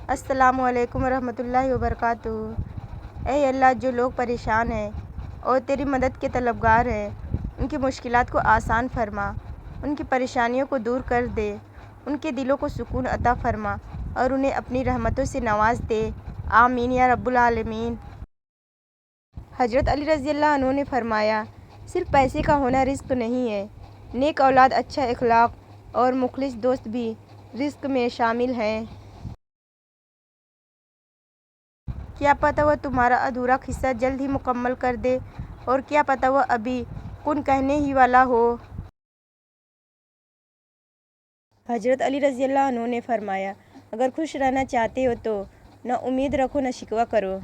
السلام علیکم ورحمۃ اللہ وبرکاتہ۔ اے اللہ، جو لوگ پریشان ہیں اور تیری مدد کے طلبگار ہیں، ان کی مشکلات کو آسان فرما، ان کی پریشانیوں کو دور کر دے، ان کے دلوں کو سکون عطا فرما اور انہیں اپنی رحمتوں سے نواز دے، آمین یا رب العالمین۔ حضرت علی رضی اللہ عنہ نے فرمایا، صرف پیسے کا ہونا رزق نہیں ہے، نیک اولاد، اچھا اخلاق اور مخلص دوست بھی رزق میں شامل ہیں۔ کیا پتہ وہ تمہارا ادھورا قصہ جلد ہی مکمل کر دے، اور کیا پتہ وہ ابھی کن کہنے ہی والا ہو۔ حضرت علی رضی اللہ عنہ نے فرمایا، اگر خوش رہنا چاہتے ہو تو نہ امید رکھو نہ شکوہ کرو۔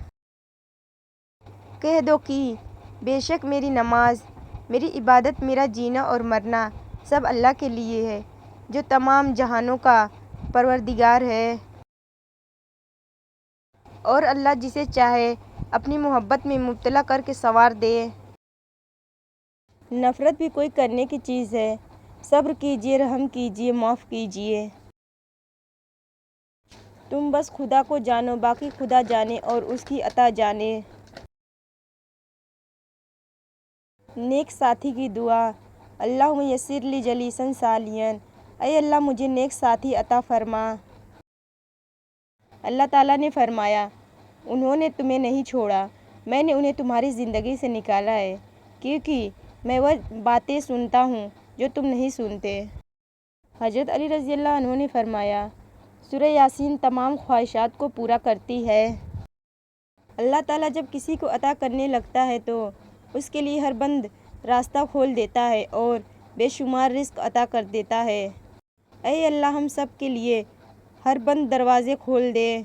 کہہ دو کہ بے شک میری نماز، میری عبادت، میرا جینا اور مرنا سب اللہ کے لیے ہے، جو تمام جہانوں کا پروردگار ہے۔ اور اللہ جسے چاہے اپنی محبت میں مبتلا کر کے سنوار دے۔ نفرت بھی کوئی کرنے کی چیز ہے، صبر کیجیے، رحم کیجیے، معاف کیجیے۔ تم بس خدا کو جانو، باقی خدا جانے اور اس کی عطا جانے۔ نیک ساتھی کی دعا، اللہم یسر لی جلیسا صالحا، اے اللہ مجھے نیک ساتھی عطا فرما۔ اللہ تعالیٰ نے فرمایا، انہوں نے تمہیں نہیں چھوڑا، میں نے انہیں تمہاری زندگی سے نکالا ہے، کیونکہ میں وہ باتیں سنتا ہوں جو تم نہیں سنتے۔ حضرت علی رضی اللہ عنہ نے فرمایا، سورہ یاسین تمام خواہشات کو پورا کرتی ہے۔ اللہ تعالیٰ جب کسی کو عطا کرنے لگتا ہے تو اس کے لیے ہر بند راستہ کھول دیتا ہے اور بے شمار رزق عطا کر دیتا ہے۔ اے اللہ، ہم سب کے لیے ہر بند دروازے کھول دے۔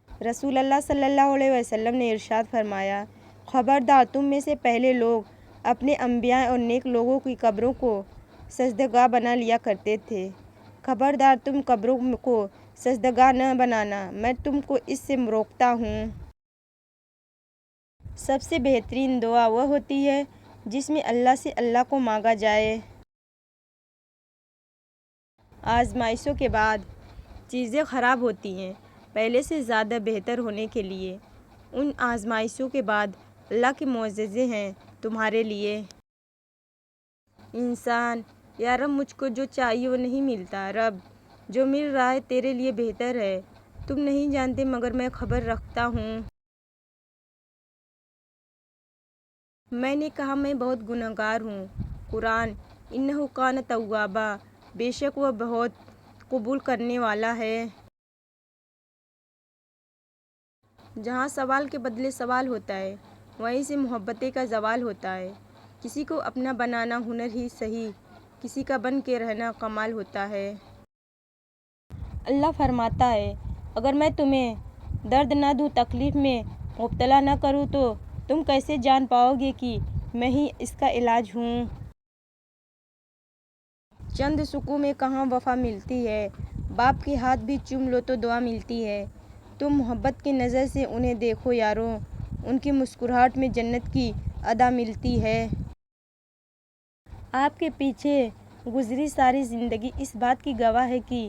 رسول اللہ صلی اللہ علیہ وسلم نے ارشاد فرمایا، خبردار، تم میں سے پہلے لوگ اپنے انبیاء اور نیک لوگوں کی قبروں کو سجدہ گاہ بنا لیا کرتے تھے۔ خبردار، تم قبروں کو سجدہ گاہ نہ بنانا، میں تم کو اس سے روکتا ہوں۔ سب سے بہترین دعا وہ ہوتی ہے جس میں اللہ سے اللہ کو مانگا جائے۔ آزمائشوں کے بعد چیزیں خراب ہوتی ہیں پہلے سے زیادہ بہتر ہونے کے لیے۔ ان آزمائشوں کے بعد اللہ کے معجزے ہیں تمہارے لیے۔ انسان، یا رب مجھ کو جو چاہیے وہ نہیں ملتا، رب جو مل رہا ہے تیرے لیے بہتر ہے، تم نہیں جانتے مگر میں خبر رکھتا ہوں۔ میں نے کہا، میں بہت گنہگار ہوں۔ قرآن، انہ کان توابا، بے شک وہ بہت قبول کرنے والا ہے۔ جہاں سوال کے بدلے سوال ہوتا ہے، وہیں سے محبتیں کا زوال ہوتا ہے۔ کسی کو اپنا بنانا ہنر ہی سہی، کسی کا بن کے رہنا کمال ہوتا ہے۔ اللہ فرماتا ہے، اگر میں تمہیں درد نہ دوں، تکلیف میں مبتلا نہ کروں تو تم کیسے جان پاؤ گے کہ میں ہی اس کا علاج ہوں۔ چند سکوں میں کہاں وفا ملتی ہے، باپ کے ہاتھ بھی چوم لو تو دعا ملتی ہے۔ تم محبت کی نظر سے انہیں دیکھو یارو، ان کی مسکراہٹ میں جنت کی ادا ملتی ہے۔ آپ کے پیچھے گزری ساری زندگی اس بات کی گواہ ہے کہ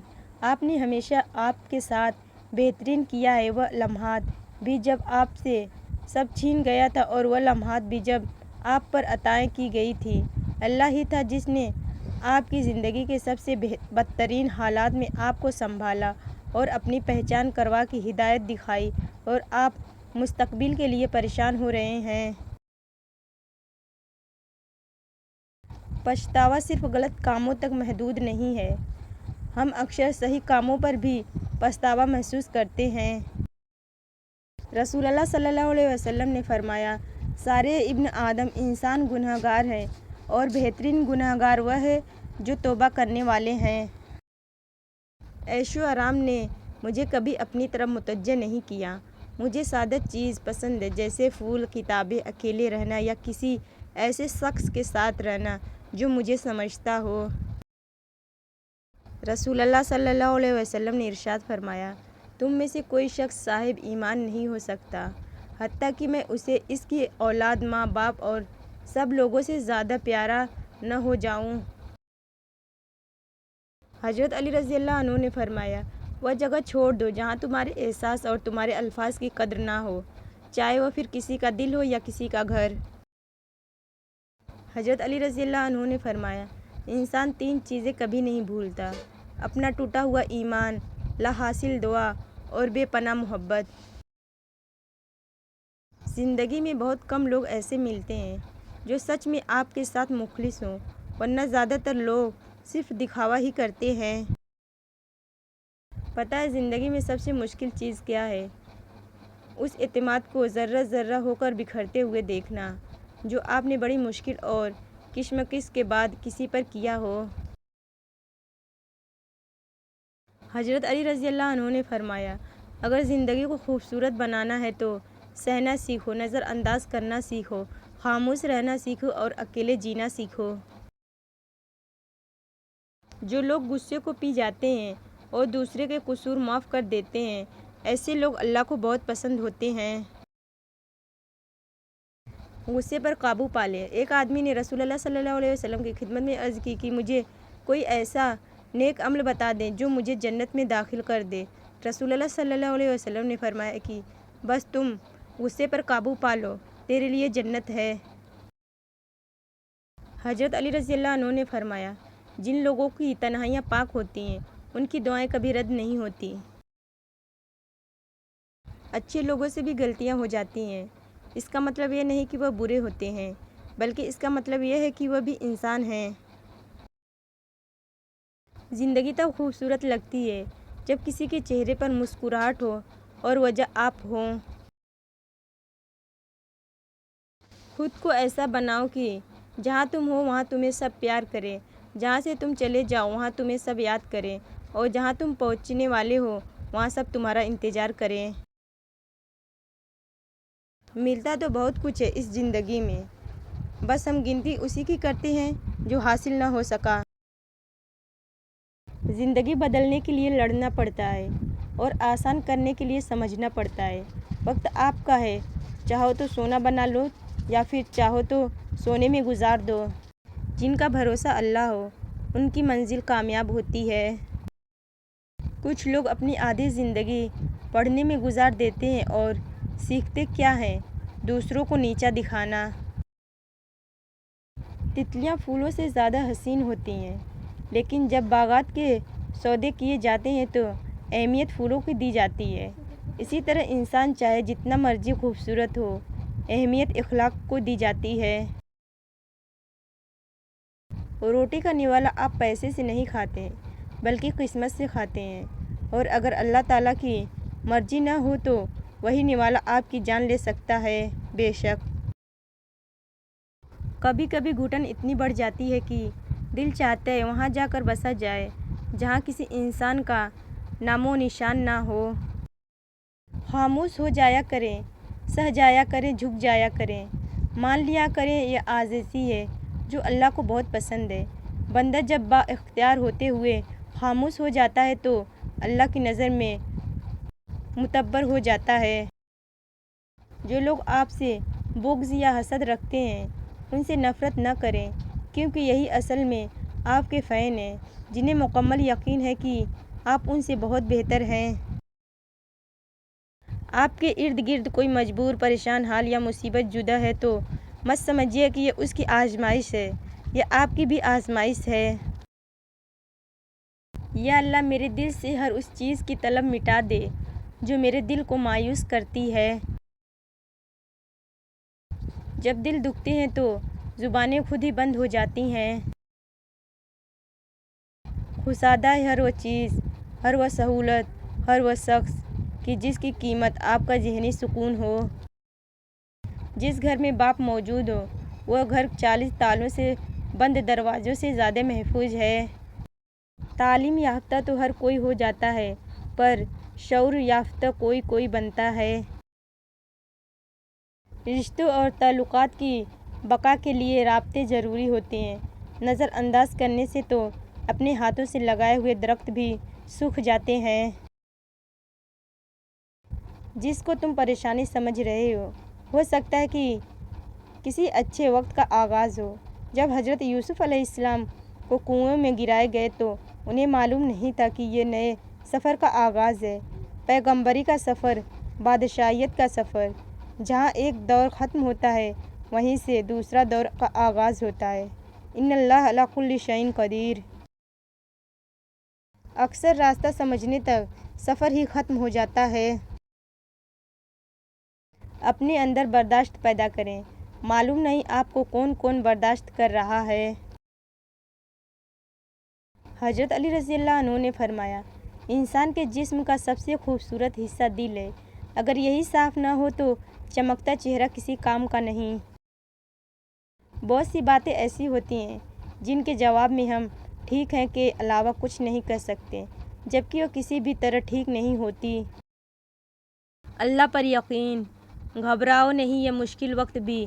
آپ نے ہمیشہ آپ کے ساتھ بہترین کیا ہے۔ وہ لمحات بھی جب آپ سے سب چھین گیا تھا اور وہ لمحات بھی جب آپ پر عطائیں کی گئی تھیں، اللہ ہی تھا جس نے آپ کی زندگی کے سب سے بدترین حالات میں آپ کو سنبھالا اور اپنی پہچان کروا کے ہدایت دکھائی، اور آپ مستقبل کے لیے پریشان ہو رہے ہیں۔ پچھتاوا صرف غلط کاموں تک محدود نہیں ہے، ہم اکثر صحیح کاموں پر بھی پچھتاوا محسوس کرتے ہیں۔ رسول اللہ صلی اللہ علیہ وسلم نے فرمایا، سارے ابن آدم انسان گنہگار ہیں اور بہترین گنہگار وہ ہے جو توبہ کرنے والے ہیں۔ عیش و آرام نے مجھے کبھی اپنی طرف متوجہ نہیں کیا۔ مجھے سادہ چیز پسند ہے، جیسے پھول، کتابیں، اکیلے رہنا یا کسی ایسے شخص کے ساتھ رہنا جو مجھے سمجھتا ہو۔ رسول اللہ صلی اللہ علیہ وسلم نے ارشاد فرمایا، تم میں سے کوئی شخص صاحب ایمان نہیں ہو سکتا حتیٰ کہ میں اسے اس کی اولاد، ماں باپ اور سب لوگوں سے زیادہ پیارا نہ ہو جاؤں۔ حضرت علی رضی اللہ عنہ نے فرمایا، وہ جگہ چھوڑ دو جہاں تمہارے احساس اور تمہارے الفاظ کی قدر نہ ہو، چاہے وہ پھر کسی کا دل ہو یا کسی کا گھر۔ حضرت علی رضی اللہ عنہ نے فرمایا، انسان 3 چیزیں کبھی نہیں بھولتا: اپنا ٹوٹا ہوا ایمان، لا حاصل دعا اور بے پناہ محبت۔ زندگی میں بہت کم لوگ ایسے ملتے ہیں جو سچ میں آپ کے ساتھ مخلص ہوں، ورنہ زیادہ تر لوگ صرف دکھاوا ہی کرتے ہیں۔ پتہ ہے زندگی میں سب سے مشکل چیز کیا ہے؟ اس اعتماد کو ذرہ ذرہ ہو کر بکھرتے ہوئے دیکھنا جو آپ نے بڑی مشکل اور کشمکش کے بعد کسی پر کیا ہو۔ حضرت علی رضی اللہ عنہ نے فرمایا، اگر زندگی کو خوبصورت بنانا ہے تو سہنا سیکھو، نظر انداز کرنا سیکھو، خاموش رہنا سیکھو اور اکیلے جینا سیکھو۔ جو لوگ غصے کو پی جاتے ہیں اور دوسرے کے قصور معاف کر دیتے ہیں، ایسے لوگ اللہ کو بہت پسند ہوتے ہیں۔ غصے پر قابو پالیں۔ ایک آدمی نے رسول اللہ صلی اللہ علیہ وسلم کی خدمت میں عرض کی کہ مجھے کوئی ایسا نیک عمل بتا دیں جو مجھے جنت میں داخل کر دے۔ رسول اللہ صلی اللہ علیہ وسلم نے فرمایا کہ بس تم غصے پر قابو پالو، تیرے لیے جنت ہے۔ حضرت علی رضی اللہ عنہ نے فرمایا، جن لوگوں کی تنہائیاں پاک ہوتی ہیں ان کی دعائیں کبھی رد نہیں ہوتی۔ اچھے لوگوں سے بھی غلطیاں ہو جاتی ہیں، اس کا مطلب یہ نہیں کہ وہ برے ہوتے ہیں، بلکہ اس کا مطلب یہ ہے کہ وہ بھی انسان ہیں۔ زندگی تب خوبصورت لگتی ہے جب کسی کے چہرے پر مسکراہٹ ہو اور وجہ آپ ہوں۔ خود کو ایسا بناؤ کہ جہاں تم ہو وہاں تمہیں سب پیار کریں، جہاں سے تم چلے جاؤ وہاں تمہیں سب یاد کریں، اور جہاں تم پہنچنے والے ہو وہاں سب تمہارا انتظار کریں۔ ملتا تو بہت کچھ ہے اس زندگی میں، بس ہم گنتی اسی کی کرتے ہیں جو حاصل نہ ہو سکا۔ زندگی بدلنے کے لیے لڑنا پڑتا ہے اور آسان کرنے کے لیے سمجھنا پڑتا ہے۔ وقت آپ کا ہے، چاہو تو سونا بنا لو یا پھر چاہو تو سونے میں گزار دو۔ جن کا بھروسہ اللہ ہو ان کی منزل کامیاب ہوتی ہے۔ کچھ لوگ اپنی آدھی زندگی پڑھنے میں گزار دیتے ہیں اور سیکھتے کیا ہیں؟ دوسروں کو نیچا دکھانا۔ تتلیاں پھولوں سے زیادہ حسین ہوتی ہیں، لیکن جب باغات کے سودے کیے جاتے ہیں تو اہمیت پھولوں کی دی جاتی ہے۔ اسی طرح انسان چاہے جتنا مرضی خوبصورت ہو، اہمیت اخلاق کو دی جاتی ہے۔ روٹی کا نوالا آپ پیسے سے نہیں کھاتے بلکہ قسمت سے کھاتے ہیں، اور اگر اللہ تعالیٰ کی مرضی نہ ہو تو وہی نوالا آپ کی جان لے سکتا ہے۔ بے شک کبھی کبھی گھٹن اتنی بڑھ جاتی ہے کہ دل چاہتا ہے وہاں جا کر بسا جائے جہاں کسی انسان کا نام و نشان نہ ہو۔ خاموش ہو جایا کریں، سہ جایا کریں، جھک جایا کریں، مان لیا کریں یہ عاجزی ہے جو اللہ کو بہت پسند ہے۔ بندہ جب با اختیار ہوتے ہوئے خاموش ہو جاتا ہے تو اللہ کی نظر میں معتبر ہو جاتا ہے۔ جو لوگ آپ سے بغض یا حسد رکھتے ہیں ان سے نفرت نہ کریں، کیونکہ یہی اصل میں آپ کے فین ہیں جنہیں مکمل یقین ہے کہ آپ ان سے بہت بہتر ہیں۔ آپ کے ارد گرد کوئی مجبور، پریشان حال یا مصیبت زدہ ہے تو مت سمجھیے کہ یہ اس کی آزمائش ہے، یہ آپ کی بھی آزمائش ہے۔ یا اللہ میرے دل سے ہر اس چیز کی طلب مٹا دے جو میرے دل کو مایوس کرتی ہے۔ جب دل دکھتے ہیں تو زبانیں خود ہی بند ہو جاتی ہیں۔ خوشادہ ہے ہر وہ چیز، ہر وہ سہولت، ہر وہ شخص کہ جس کی قیمت آپ کا ذہنی سکون ہو۔ جس گھر میں باپ موجود ہو وہ گھر 40 تالوں سے بند دروازوں سے زیادہ محفوظ ہے۔ تعلیم یافتہ تو ہر کوئی ہو جاتا ہے پر شعور یافتہ کوئی کوئی بنتا ہے۔ رشتوں اور تعلقات کی بقا کے لیے رابطے ضروری ہوتے ہیں۔ نظر انداز کرنے سے تو اپنے ہاتھوں سے لگائے ہوئے درخت بھی سوکھ جاتے ہیں۔ جس کو تم پریشانی سمجھ رہے ہو سکتا ہے کہ کسی اچھے وقت کا آغاز ہو۔ جب حضرت یوسف علیہ السلام کو کنویں میں گرائے گئے تو انہیں معلوم نہیں تھا کہ یہ نئے سفر کا آغاز ہے، پیغمبری کا سفر، بادشاہیت کا سفر۔ جہاں ایک دور ختم ہوتا ہے وہیں سے دوسرا دور کا آغاز ہوتا ہے۔ ان اللہ علی کل شیء قدیر۔ اکثر راستہ سمجھنے تک سفر ہی ختم ہو جاتا ہے۔ اپنے اندر برداشت پیدا کریں، معلوم نہیں آپ کو کون کون برداشت کر رہا ہے۔ حضرت علی رضی اللہ عنہ نے فرمایا، انسان کے جسم کا سب سے خوبصورت حصہ دل ہے، اگر یہی صاف نہ ہو تو چمکتا چہرہ کسی کام کا نہیں۔ بہت سی باتیں ایسی ہوتی ہیں جن کے جواب میں ہم ٹھیک ہے کے علاوہ کچھ نہیں کر سکتے، جبکہ وہ کسی بھی طرح ٹھیک نہیں ہوتی۔ اللہ پر یقین، گھبراؤ نہیں، یہ مشکل وقت بھی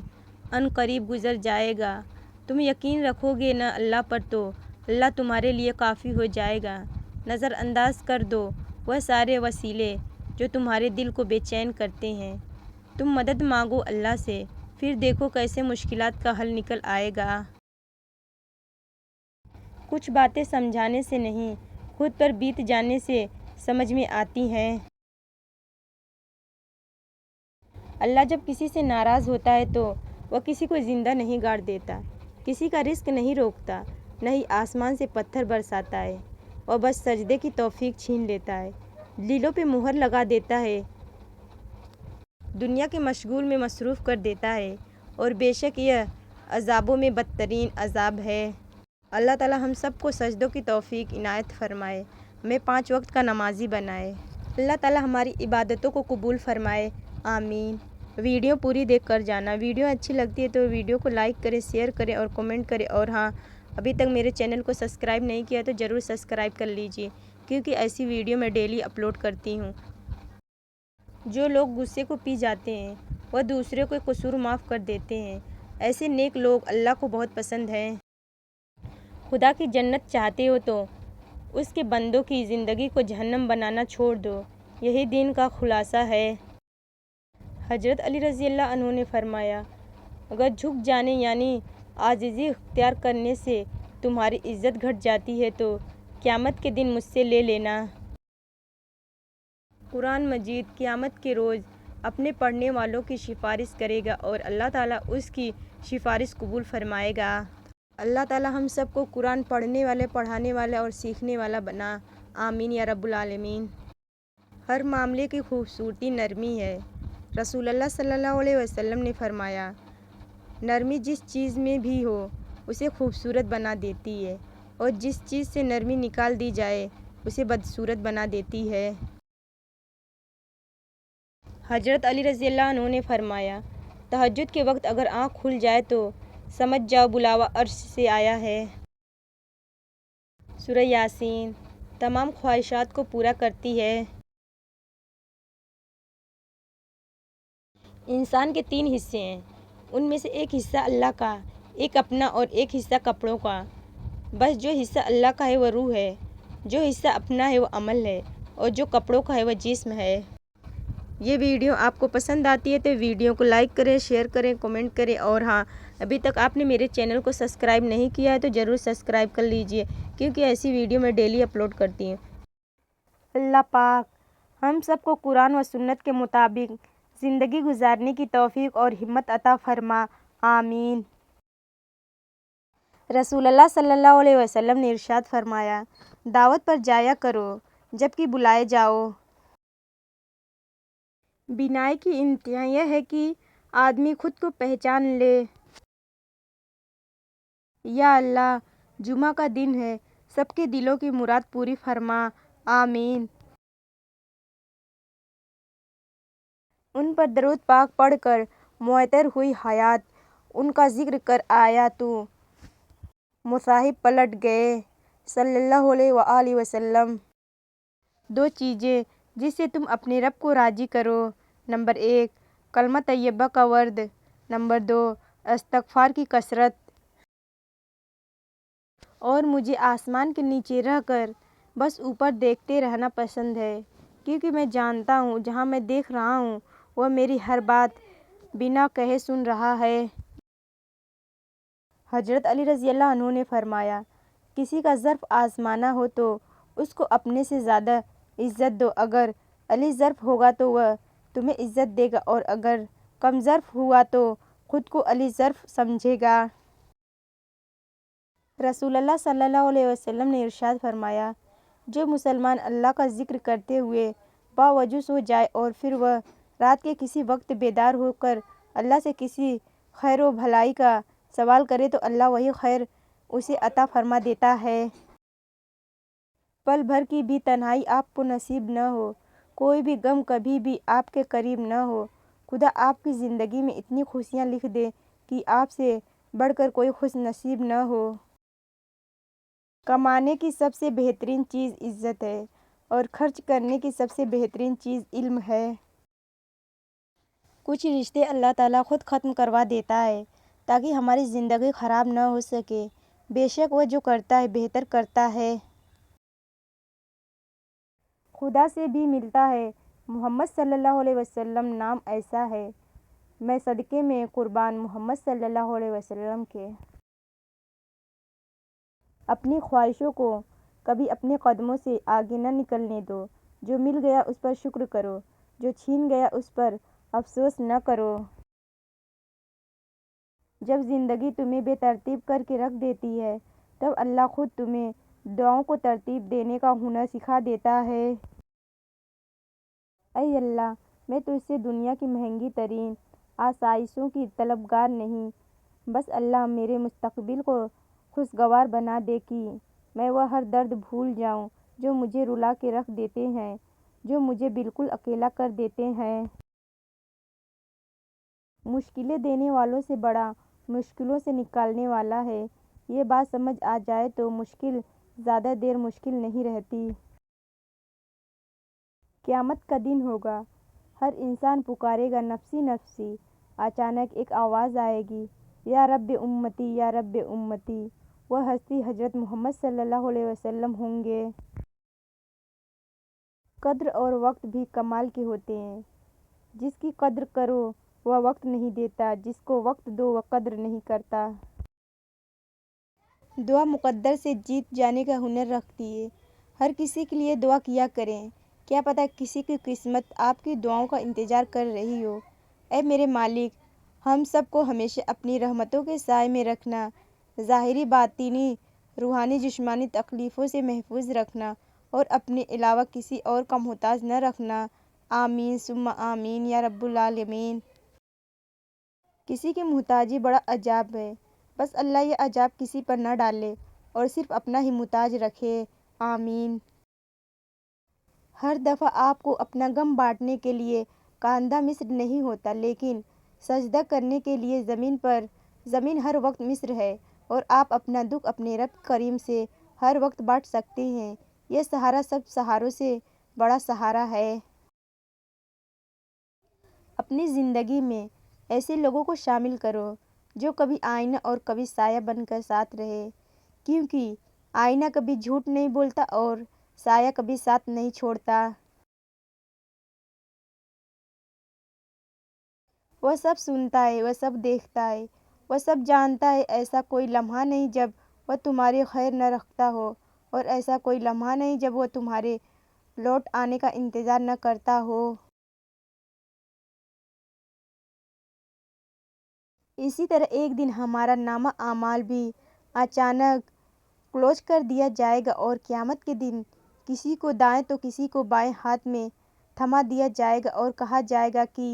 عن قریب گزر جائے گا۔ تم یقین رکھو گے نا اللہ پر تو اللہ تمہارے لیے کافی ہو جائے گا۔ نظر انداز کر دو وہ سارے وسیلے جو تمہارے دل کو بے چین کرتے ہیں۔ تم مدد مانگو اللہ سے، پھر دیکھو کیسے مشکلات کا حل نکل آئے گا۔ کچھ باتیں سمجھانے سے نہیں، خود پر بیت جانے سے سمجھ میں آتی ہیں۔ اللہ جب کسی سے ناراض ہوتا ہے تو وہ کسی کو زندہ نہیں گاڑ دیتا، کسی کا رزق نہیں روکتا، نہ ہی آسمان سے پتھر برساتا ہے، وہ بس سجدے کی توفیق چھین لیتا ہے، دلوں پہ مہر لگا دیتا ہے، دنیا کے مشغول میں مصروف کر دیتا ہے، اور بے شک یہ عذابوں میں بدترین عذاب ہے۔ اللہ تعالی ہم سب کو سجدوں کی توفیق عنایت فرمائے، ہمیں 5 وقت کا نمازی بنائے۔ اللہ تعالی ہماری عبادتوں کو قبول فرمائے، آمین۔ ویڈیو پوری دیکھ کر جانا۔ ویڈیو اچھی لگتی ہے تو ویڈیو کو لائک کریں، شیئر کریں اور کمنٹ کریں، اور ہاں ابھی تک میرے چینل کو سبسکرائب نہیں کیا تو ضرور سبسکرائب کر لیجئے، کیونکہ ایسی ویڈیو میں ڈیلی اپلوڈ کرتی ہوں۔ جو لوگ غصے کو پی جاتے ہیں وہ دوسرے کو قصور معاف کر دیتے ہیں، ایسے نیک لوگ اللہ کو بہت پسند ہیں۔ خدا کی جنت چاہتے ہو تو اس کے بندوں کی زندگی کو جہنم بنانا چھوڑ دو، یہی دین کا خلاصہ ہے۔ حضرت علی رضی اللہ عنہ نے فرمایا، اگر جھک جانے یعنی عاجزی اختیار کرنے سے تمہاری عزت گھٹ جاتی ہے تو قیامت کے دن مجھ سے لے لینا۔ قرآن مجید قیامت کے روز اپنے پڑھنے والوں کی سفارش کرے گا اور اللہ تعالیٰ اس کی سفارش قبول فرمائے گا۔ اللہ تعالیٰ ہم سب کو قرآن پڑھنے والے، پڑھانے والا اور سیکھنے والا بنا، آمین یا رب العالمین۔ ہر معاملے کی خوبصورتی نرمی ہے۔ رسول اللہ صلی اللہ علیہ وسلم نے فرمایا، نرمی جس چیز میں بھی ہو اسے خوبصورت بنا دیتی ہے، اور جس چیز سے نرمی نکال دی جائے اسے بدصورت بنا دیتی ہے۔ حضرت علی رضی اللہ عنہ نے فرمایا، تہجد کے وقت اگر آنکھ کھل جائے تو سمجھ جاؤ بلاوا عرش سے آیا ہے۔ سورہ یاسین تمام خواہشات کو پورا کرتی ہے۔ انسان کے 3 حصے ہیں، ان میں سے ایک حصہ اللہ کا، ایک اپنا اور ایک حصہ کپڑوں کا۔ بس جو حصہ اللہ کا ہے وہ روح ہے، جو حصہ اپنا ہے وہ عمل ہے، اور جو کپڑوں کا ہے وہ جسم ہے۔ یہ ویڈیو آپ کو پسند آتی ہے تو ویڈیو کو لائک کریں، شیئر کریں، کمنٹ کریں، اور ہاں ابھی تک آپ نے میرے چینل کو سبسکرائب نہیں کیا ہے تو ضرور سبسکرائب کر لیجئے، کیونکہ ایسی ویڈیو میں ڈیلی اپلوڈ کرتی ہوں۔ اللہ پاک ہم سب کو قرآن و سنت کے مطابق زندگی گزارنے کی توفیق اور ہمت عطا فرما، آمین۔ رسول اللہ صلی اللہ علیہ وسلم نے ارشاد فرمایا، دعوت پر جایا کرو جبکہ بلائے جاؤ۔ بینائی کی انتہا یہ ہے کہ آدمی خود کو پہچان لے۔ یا اللہ جمعہ کا دن ہے، سب کے دلوں کی مراد پوری فرما، آمین۔ ان پر درود پاک پڑھ کر معطر ہوئی حیات، ان کا ذکر کر آیا تو مصاحب پلٹ گئے، صلی اللہ علیہ وآلہ وسلم۔ 2 چیزیں جس سے تم اپنے رب کو راضی کرو، نمبر 1 کلمہ طیبہ کا ورد، نمبر 2 استغفار کی کثرت۔ اور مجھے آسمان کے نیچے رہ کر بس اوپر دیکھتے رہنا پسند ہے، کیونکہ میں جانتا ہوں جہاں میں دیکھ رہا ہوں وہ میری ہر بات بنا کہے سن رہا ہے۔ حضرت علی رضی اللہ عنہ نے فرمایا، کسی کا ظرف آزمانا ہو تو اس کو اپنے سے زیادہ عزت دو، اگر علی ظرف ہوگا تو وہ تمہیں عزت دے گا، اور اگر کم ظرف ہوا تو خود کو علی ظرف سمجھے گا۔ رسول اللہ صلی اللہ علیہ وسلم نے ارشاد فرمایا، جو مسلمان اللہ کا ذکر کرتے ہوئے باوضو سو جائے اور پھر وہ رات کے کسی وقت بیدار ہو کر اللہ سے کسی خیر و بھلائی کا سوال کرے تو اللہ وہی خیر اسے عطا فرما دیتا ہے۔ پل بھر کی بھی تنہائی آپ کو نصیب نہ ہو، کوئی بھی غم کبھی بھی آپ کے قریب نہ ہو، خدا آپ کی زندگی میں اتنی خوشیاں لکھ دے کہ آپ سے بڑھ کر کوئی خوش نصیب نہ ہو۔ کمانے کی سب سے بہترین چیز عزت ہے اور خرچ کرنے کی سب سے بہترین چیز علم ہے۔ کچھ رشتے اللہ تعالیٰ خود ختم کروا دیتا ہے تاکہ ہماری زندگی خراب نہ ہو سکے، بے شک وہ جو کرتا ہے بہتر کرتا ہے۔ خدا سے بھی ملتا ہے۔ محمد صلی اللہ علیہ وسلم نام ایسا ہے، میں صدقے میں قربان محمد صلی اللہ علیہ وسلم کے۔ اپنی خواہشوں کو کبھی اپنے قدموں سے آگے نہ نکلنے دو، جو مل گیا اس پر شکر کرو، جو چھین گیا اس پر افسوس نہ کرو۔ جب زندگی تمہیں بے ترتیب کر کے رکھ دیتی ہے تب اللہ خود تمہیں دعاؤں کو ترتیب دینے کا ہنر سکھا دیتا ہے۔ اے اللہ، میں تجھ سے دنیا کی مہنگی ترین آسائشوں کی طلبگار نہیں، بس اللہ میرے مستقبل کو خوشگوار بنا دے کہ میں وہ ہر درد بھول جاؤں جو مجھے رلا کے رکھ دیتے ہیں، جو مجھے بالکل اکیلا کر دیتے ہیں۔ مشکلیں دینے والوں سے بڑا مشکلوں سے نکالنے والا ہے، یہ بات سمجھ آ جائے تو مشکل زیادہ دیر مشکل نہیں رہتی۔ قیامت کا دن ہوگا، ہر انسان پکارے گا نفسی نفسی، اچانک ایک آواز آئے گی، یا رب امتی یا رب امتی، وہ ہستی حضرت محمد صلی اللہ علیہ وسلم ہوں گے۔ قدر اور وقت بھی کمال کے ہوتے ہیں، جس کی قدر کرو وہ وقت نہیں دیتا، جس کو وقت دو وہ قدر نہیں کرتا۔ دعا مقدر سے جیت جانے کا ہنر رکھتی ہے، ہر کسی کے لیے دعا کیا کریں، کیا پتہ کسی کی قسمت آپ کی دعاؤں کا انتظار کر رہی ہو۔ اے میرے مالک، ہم سب کو ہمیشہ اپنی رحمتوں کے سائے میں رکھنا، ظاہری باطنی روحانی جسمانی تکلیفوں سے محفوظ رکھنا اور اپنے علاوہ کسی اور کا محتاج نہ رکھنا، آمین ثم آمین یا رب العالمین۔ کسی کی محتاجی بڑا عذاب ہے، بس اللہ یہ عذاب کسی پر نہ ڈالے اور صرف اپنا ہی محتاج رکھے، آمین۔ ہر دفعہ آپ کو اپنا غم بانٹنے کے لیے کاندھا مصر نہیں ہوتا، لیکن سجدہ کرنے کے لیے زمین ہر وقت مصر ہے، اور آپ اپنا دکھ اپنے رب کریم سے ہر وقت بانٹ سکتے ہیں، یہ سہارا سب سہاروں سے بڑا سہارا ہے۔ اپنی زندگی میں ایسے لوگوں کو شامل کرو جو کبھی آئینہ اور کبھی سایہ بن کر ساتھ رہے، کیونکہ آئینہ کبھی جھوٹ نہیں بولتا اور سایہ کبھی ساتھ نہیں چھوڑتا۔ وہ سب سنتا ہے، وہ سب دیکھتا ہے، وہ سب جانتا ہے، ایسا کوئی لمحہ نہیں جب وہ تمہاری خیر نہ رکھتا ہو، اور ایسا کوئی لمحہ نہیں جب وہ تمہارے لوٹ آنے کا انتظار نہ کرتا ہو۔ اسی طرح ایک دن ہمارا نامہ اعمال بھی اچانک کلوز کر دیا جائے گا، اور قیامت کے دن کسی کو دائیں تو کسی کو بائیں ہاتھ میں تھما دیا جائے گا اور کہا جائے گا کہ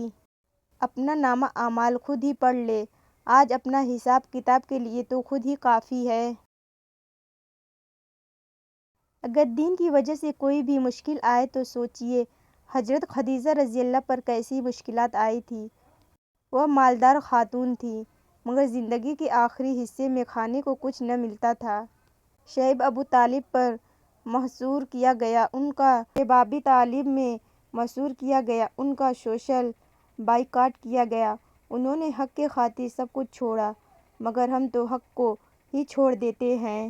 اپنا نامہ اعمال خود ہی پڑھ لے، آج اپنا حساب کتاب کے لیے تو خود ہی کافی ہے۔ اگر دین کی وجہ سے کوئی بھی مشکل آئے تو سوچئے حضرت خدیجہ رضی اللہ پر کیسی مشکلات آئی تھی۔ وہ مالدار خاتون تھیں، مگر زندگی کے آخری حصے میں کھانے کو کچھ نہ ملتا تھا۔ شعیب ابو طالب پر محصور کیا گیا، ان کا احبابی طالب میں محصور کیا گیا، ان کا سوشل بائیکاٹ کیا گیا، انہوں نے حق کے خاطر سب کچھ چھوڑا، مگر ہم تو حق کو ہی چھوڑ دیتے ہیں۔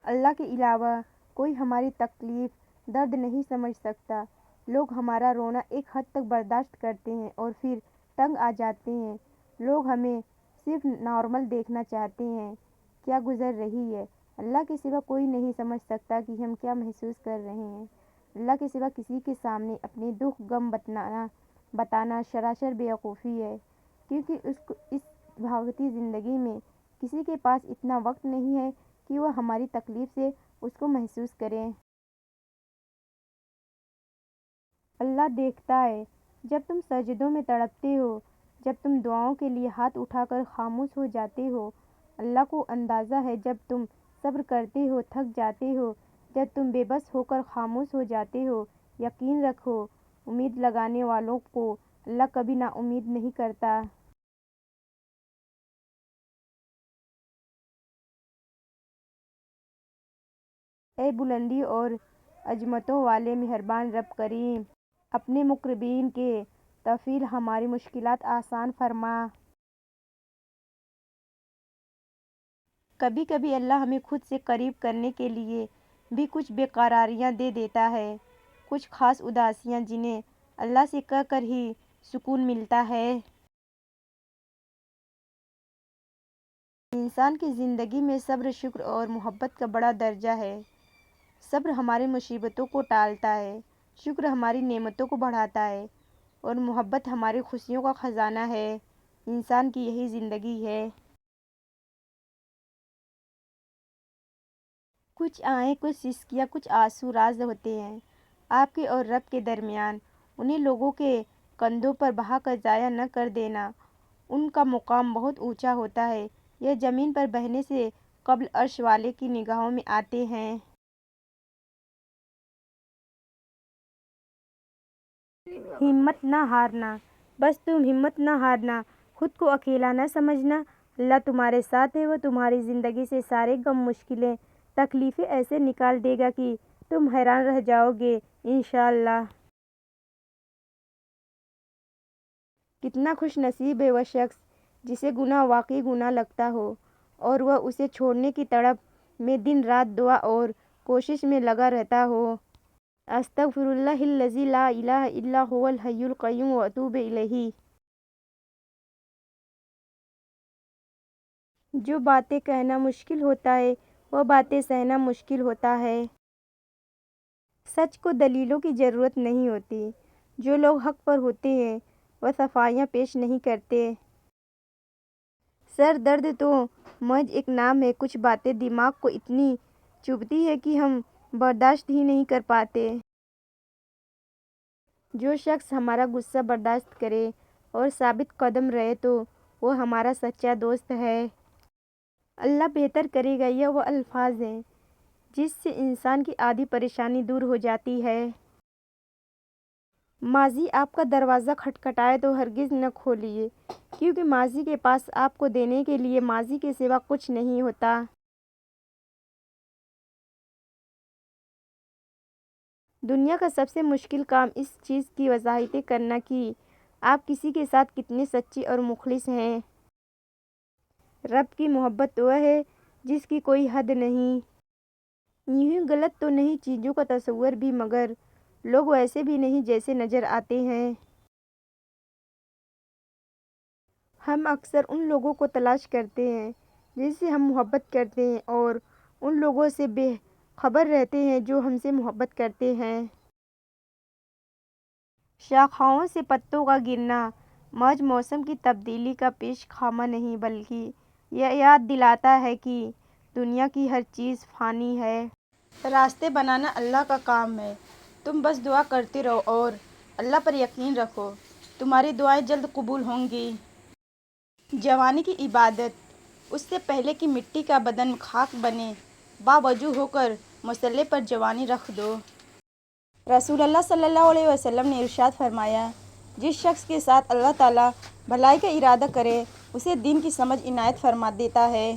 اللہ کے علاوہ کوئی ہماری تکلیف درد نہیں سمجھ سکتا۔ لوگ ہمارا رونا ایک حد تک برداشت کرتے ہیں اور پھر تنگ آ جاتے ہیں۔ لوگ ہمیں صرف نارمل دیکھنا چاہتے ہیں کیا گزر رہی ہے۔ اللہ کے سوا کوئی نہیں سمجھ سکتا کہ ہم کیا محسوس کر رہے ہیں۔ اللہ کے سوا کسی کے سامنے اپنے دکھ غم بتانا سراسر بیوقوفی ہے، کیونکہ اس بھاگتی زندگی میں کسی کے پاس اتنا وقت نہیں ہے کہ وہ ہماری تکلیف سے اس کو محسوس کرے۔ اللہ دیکھتا ہے جب تم سجدوں میں تڑپتے ہو، جب تم دعاؤں کے لیے ہاتھ اٹھا کر خاموش ہو جاتے ہو۔ اللہ کو اندازہ ہے جب تم صبر کرتے ہو، تھک جاتے ہو، جب تم بے بس ہو کر خاموش ہو جاتے ہو۔ یقین رکھو، امید لگانے والوں کو اللہ کبھی نا امید نہیں کرتا۔ اے بلندی اور عظمتوں والے مہربان رب کریم، اپنے مقربین کے تفضیل ہماری مشکلات آسان فرما۔ کبھی کبھی اللہ ہمیں خود سے قریب کرنے کے لیے بھی کچھ بے قراریاں دے دیتا ہے، کچھ خاص اداسیاں جنہیں اللہ سے کہہ کر ہی سکون ملتا ہے۔ انسان کی زندگی میں صبر، شکر اور محبت کا بڑا درجہ ہے۔ صبر ہماری مصیبتوں کو ٹالتا ہے، شکر ہماری نعمتوں کو بڑھاتا ہے اور محبت ہماری خوشیوں کا خزانہ ہے۔ انسان کی یہی زندگی ہے۔ کچھ آہیں، کچھ سسکیاں، کچھ آنسو راز ہوتے ہیں آپ کے اور رب کے درمیان۔ انہیں لوگوں کے کندھوں پر بہا کر ضائع نہ کر دینا، ان کا مقام بہت اونچا ہوتا ہے، یہ زمین پر بہنے سے قبل عرش والے کی نگاہوں میں آتے ہیں۔ ہمت نہ ہارنا، بس تم ہمت نہ ہارنا، خود کو اکیلا نہ سمجھنا، اللہ تمہارے ساتھ ہے، وہ تمہاری زندگی سے سارے غم، مشکلیں، تکلیفیں ایسے نکال دے گا کہ تم حیران رہ جاؤ گے انشاءاللہ۔ کتنا خوش نصیب ہے وہ شخص جسے گناہ واقعی گناہ لگتا ہو اور وہ اسے چھوڑنے کی تڑپ میں دن رات دعا اور کوشش میں لگا رہتا ہو۔ استغفر اللہ الذی لا الہ الا هو الحی القیوم واتوب الیہ۔ جو باتیں کہنا مشکل ہوتا ہے وہ باتیں سہنا مشکل ہوتا ہے۔ سچ کو دلیلوں کی ضرورت نہیں ہوتی، جو لوگ حق پر ہوتے ہیں وہ صفائیاں پیش نہیں کرتے۔ سر درد تو محض ایک نام ہے، کچھ باتیں دماغ کو اتنی چبھتی ہیں کہ ہم برداشت ہی نہیں کر پاتے۔ جو شخص ہمارا غصہ برداشت کرے اور ثابت قدم رہے تو وہ ہمارا سچا دوست ہے۔ اللہ بہتر کرے گا، یہ وہ الفاظ ہیں جس سے انسان کی آدھی پریشانی دور ہو جاتی ہے۔ ماضی آپ کا دروازہ کھٹکھٹائے تو ہرگز نہ کھولیے، کیونکہ ماضی کے پاس آپ کو دینے کے لیے ماضی کے سوا کچھ نہیں ہوتا۔ دنیا کا سب سے مشکل کام اس چیز کی وضاحتیں کرنا کہ آپ کسی کے ساتھ کتنے سچے اور مخلص ہیں۔ رب کی محبت وہ ہے جس کی کوئی حد نہیں۔ یوں غلط تو نہیں چیزوں کا تصور بھی، مگر لوگ ویسے بھی نہیں جیسے نظر آتے ہیں۔ ہم اکثر ان لوگوں کو تلاش کرتے ہیں جن سے ہم محبت کرتے ہیں اور ان لوگوں سے بے خبر رہتے ہیں جو ہم سے محبت کرتے ہیں۔ شاخوں سے پتوں کا گرنا محض موسم کی تبدیلی کا پیش خامہ نہیں، بلکہ یہ یاد دلاتا ہے کہ دنیا کی ہر چیز فانی ہے۔ راستے بنانا اللہ کا کام ہے، تم بس دعا کرتے رہو اور اللہ پر یقین رکھو، تمہاری دعائیں جلد قبول ہوں گی۔ جوانی کی عبادت، اس سے پہلے کہ مٹی کا بدن خاک بنے، باوضو ہو کر مصلی پر جوانی رکھ دو۔ رسول اللہ صلی اللہ علیہ وسلم نے ارشاد فرمایا، جس شخص کے ساتھ اللہ تعالیٰ بھلائی کا ارادہ کرے اسے دین کی سمجھ عنایت فرما دیتا ہے۔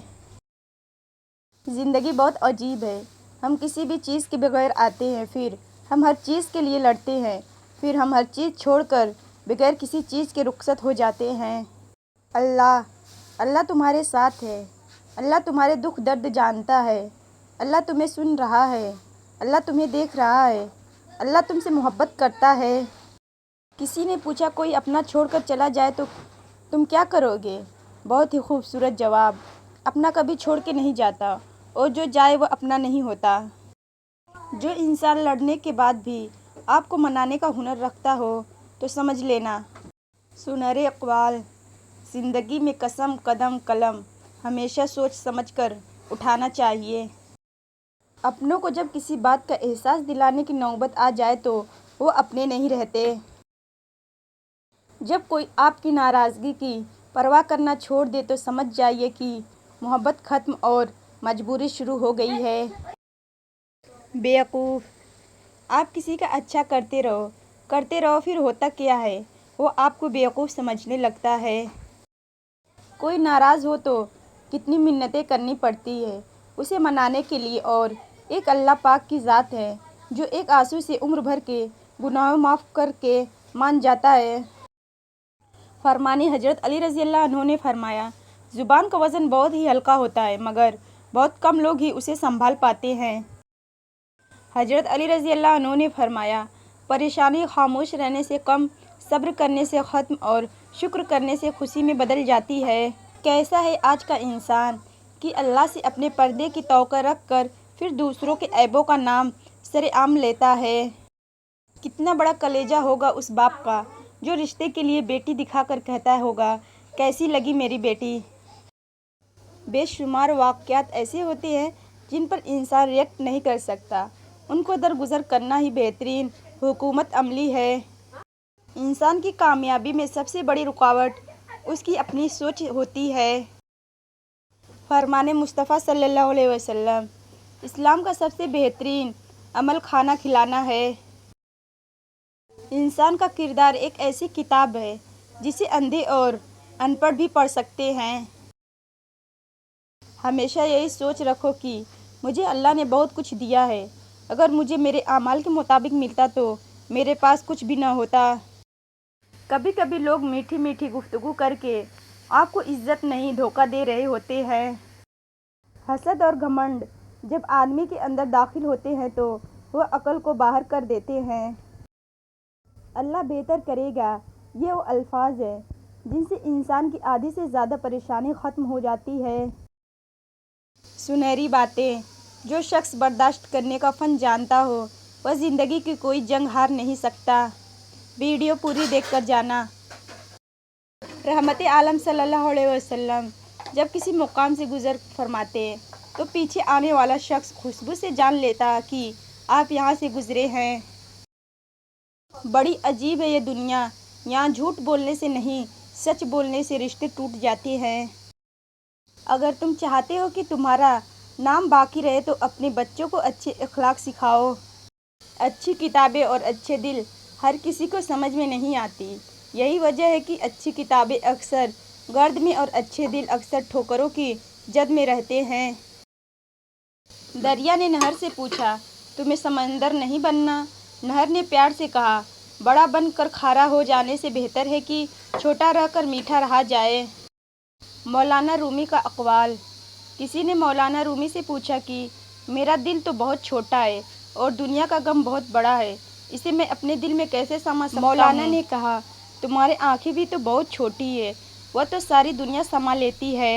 زندگی بہت عجیب ہے، ہم کسی بھی چیز کے بغیر آتے ہیں، پھر ہم ہر چیز کے لیے لڑتے ہیں، پھر ہم ہر چیز چھوڑ کر بغیر کسی چیز کے رخصت ہو جاتے ہیں۔ اللہ تمہارے ساتھ ہے، اللہ تمہارے دکھ درد جانتا ہے، اللہ تمہیں سن رہا ہے، اللہ تمہیں دیکھ رہا ہے، اللہ تم سے محبت کرتا ہے۔ کسی نے پوچھا، کوئی اپنا چھوڑ کر چلا جائے تو تم کیا کرو گے؟ بہت ہی خوبصورت جواب۔ اپنا کبھی چھوڑ کے نہیں جاتا اور جو جائے وہ اپنا نہیں ہوتا۔ جو انسان لڑنے کے بعد بھی آپ کو منانے کا ہنر رکھتا ہو تو سمجھ لینا۔ سنہرے اقوال: زندگی میں قسم قدم قلم ہمیشہ سوچ سمجھ کر اٹھانا چاہیے۔ اپنوں کو جب کسی بات کا احساس دلانے کی نوبت آ جائے تو وہ اپنے نہیں رہتے۔ جب کوئی آپ کی ناراضگی کی پرواہ کرنا چھوڑ دے تو سمجھ جائیے کہ محبت ختم اور مجبوری شروع ہو گئی ہے۔ بیوقوف: آپ کسی کا اچھا کرتے رہو پھر ہوتا کیا ہے وہ آپ کو بیوقوف سمجھنے لگتا ہے۔ کوئی ناراض ہو تو کتنی منتیں کرنی پڑتی ہے اسے منانے کے لیے، اور ایک اللہ پاک کی ذات ہے جو ایک آنسو سے عمر بھر کے گناہوں معاف کر کے مان جاتا ہے۔ فرمان حضرت علی رضی اللہ عنہ نے فرمایا، زبان کا وزن بہت ہی ہلکا ہوتا ہے مگر بہت کم لوگ ہی اسے سنبھال پاتے ہیں۔ حضرت علی رضی اللہ عنہ نے فرمایا، پریشانی خاموش رہنے سے کم، صبر کرنے سے ختم اور شکر کرنے سے خوشی میں بدل جاتی ہے۔ کیسا ہے آج کا انسان کہ اللہ سے اپنے پردے کی توقع رکھ کر پھر دوسروں کے عیبوں کا نام سرعام لیتا ہے۔ کتنا بڑا کلیجہ ہوگا اس باپ کا جو رشتے کے لیے بیٹی دکھا کر کہتا ہوگا، کیسی لگی میری بیٹی؟ بے شمار واقعات ایسے ہوتے ہیں جن پر انسان ریئیکٹ نہیں کر سکتا، ان کو درگزر کرنا ہی بہترین حکمت عملی ہے۔ انسان کی کامیابی میں سب سے بڑی رکاوٹ اس کی اپنی سوچ ہوتی ہے۔ فرمان مصطفیٰ صلی اللہ علیہ وسلم: اسلام کا سب سے بہترین عمل کھانا کھلانا ہے۔ انسان کا کردار ایک ایسی کتاب ہے جسے اندھے اور ان پڑھ بھی پڑھ سکتے ہیں۔ ہمیشہ یہی سوچ رکھو کہ مجھے اللہ نے بہت کچھ دیا ہے، اگر مجھے میرے اعمال کے مطابق ملتا تو میرے پاس کچھ بھی نہ ہوتا۔ کبھی کبھی لوگ میٹھی میٹھی گفتگو کر کے آپ کو عزت نہیں دھوکہ دے رہے ہوتے ہیں۔ حسد اور گھمنڈ جب آدمی کے اندر داخل ہوتے ہیں تو وہ عقل کو باہر کر دیتے ہیں۔ اللہ بہتر کرے گا، یہ وہ الفاظ ہیں جن سے انسان کی آدھی سے زیادہ پریشانی ختم ہو جاتی ہے۔ سنہری باتیں: جو شخص برداشت کرنے کا فن جانتا ہو وہ زندگی کی کوئی جنگ ہار نہیں سکتا۔ ویڈیو پوری دیکھ کر جانا۔ رحمت عالم صلی اللہ علیہ وسلم جب کسی مقام سے گزر فرماتے تو پیچھے آنے والا شخص خوشبو سے جان لیتا کہ آپ یہاں سے گزرے ہیں۔ بڑی عجیب ہے یہ دنیا، یہاں جھوٹ بولنے سے نہیں سچ بولنے سے رشتے ٹوٹ جاتے ہیں۔ اگر تم چاہتے ہو کہ تمہارا نام باقی رہے تو اپنے بچوں کو اچھے اخلاق سکھاؤ۔ اچھی کتابیں اور اچھے دل ہر کسی کو سمجھ میں نہیں آتی، یہی وجہ ہے کہ اچھی کتابیں اکثر گرد میں اور اچھے دل اکثر ٹھوکروں کی جد میں رہتے ہیں۔ دریا نے نہر سے پوچھا، تمہیں سمندر نہیں بننا؟ نہر نے پیار سے کہا، بڑا بن کر کھارا ہو جانے سے بہتر ہے کہ چھوٹا رہ کر میٹھا رہا جائے۔ مولانا رومی کا اقوال: کسی نے مولانا رومی سے پوچھا کہ میرا دل تو بہت چھوٹا ہے اور دنیا کا غم بہت بڑا ہے، اسے میں اپنے دل میں کیسے سما سکتا ہوں؟ مولانا نے کہا، تمہاری آنکھیں بھی تو بہت چھوٹی ہیں، وہ تو ساری دنیا سما لیتی ہے۔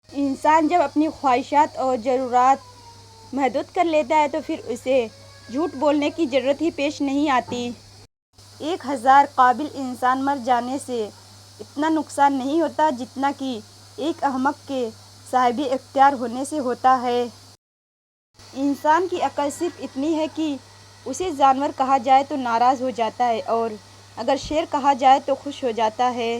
انسان جب اپنی خواہشات اور ضروریات محدود کر لیتا ہے تو پھر اسے جھوٹ بولنے کی ضرورت ہی پیش نہیں آتی۔ 1000 قابل انسان مر جانے سے اتنا نقصان نہیں ہوتا جتنا کہ ایک احمق کے صاحب اختیار ہونے سے ہوتا ہے۔ انسان کی عقل صرف اتنی ہے کہ اسے جانور کہا جائے تو ناراض ہو جاتا ہے اور اگر شیر کہا جائے تو خوش ہو جاتا ہے۔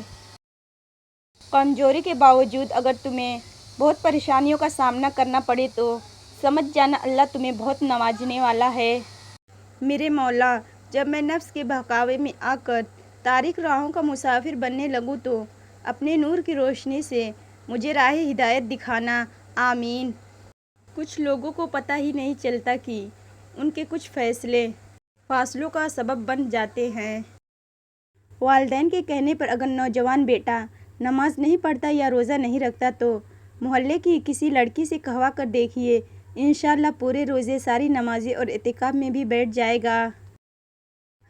کمزوری کے باوجود اگر تمہیں بہت پریشانیوں کا سامنا کرنا پڑے تو سمجھ جانا اللہ تمہیں بہت نوازنے والا ہے۔ میرے مولا، جب میں نفس کے بہکاوے میں آ کر تاریک راہوں کا مسافر بننے لگوں تو اپنے نور کی روشنی سے مجھے راہ ہدایت دکھانا، آمین۔ کچھ لوگوں کو پتہ ہی نہیں چلتا کہ ان کے کچھ فیصلے فاصلوں کا سبب بن جاتے ہیں۔ والدین کے کہنے پر اگر نوجوان بیٹا نماز نہیں پڑھتا یا روزہ نہیں رکھتا تو محلے کی کسی لڑکی سے کہوا کر دیکھیے، انشاءاللہ پورے روزے ساری نمازیں اور اعتکاف میں بھی بیٹھ جائے گا۔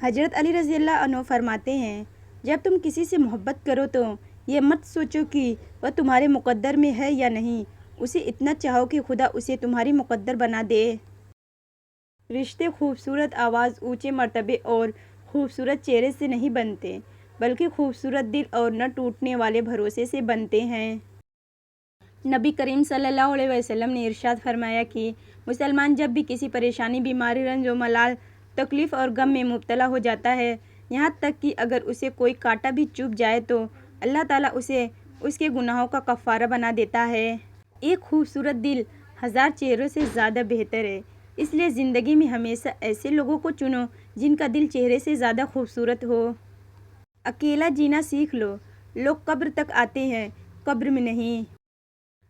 حضرت علی رضی اللہ عنہ فرماتے ہیں، جب تم کسی سے محبت کرو تو یہ مت سوچو کہ وہ تمہارے مقدر میں ہے یا نہیں، اسے اتنا چاہو کہ خدا اسے تمہاری مقدر بنا دے۔ رشتے خوبصورت آواز، اونچے مرتبے اور خوبصورت چہرے سے نہیں بنتے، بلکہ خوبصورت دل اور نہ ٹوٹنے والے بھروسے سے بنتے ہیں۔ نبی کریم صلی اللہ علیہ وسلم نے ارشاد فرمایا کہ مسلمان جب بھی کسی پریشانی، بیماری، رنج و ملال، تکلیف اور غم میں مبتلا ہو جاتا ہے، یہاں تک کہ اگر اسے کوئی کانٹا بھی چبھ جائے تو اللہ تعالیٰ اسے اس کے گناہوں کا کفارہ بنا دیتا ہے۔ ایک خوبصورت دل ہزار چہروں سے زیادہ بہتر ہے، اس لیے زندگی میں ہمیشہ ایسے لوگوں کو چنو جن کا دل چہرے سے زیادہ خوبصورت ہو۔ اکیلا جینا سیکھ لو، لوگ قبر تک آتے ہیں، قبر میں نہیں۔